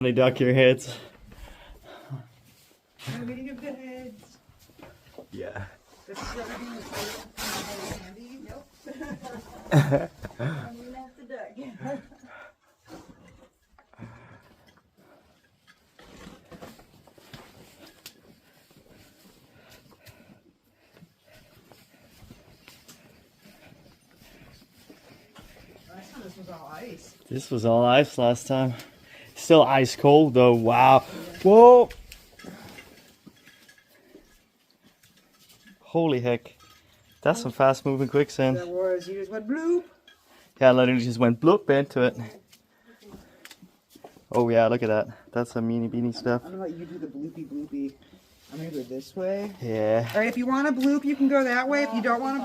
They duck your heads. I'm getting a bit heads. Yeah. This is everything that's handy. Nope. I'm gonna have to duck. This was all ice. This was all ice last time. Still ice cold though. Wow. Whoa. Holy heck. That's some fast moving quicksand. That was, you just went bloop. Yeah, I literally just went bloop into it. Oh yeah, look at that. That's some meanie beanie stuff. I'm gonna let you do the bloopy bloopy. I'm gonna go this way. Yeah. Alright, if you want to bloop, you can go that way. If you don't want to bloop,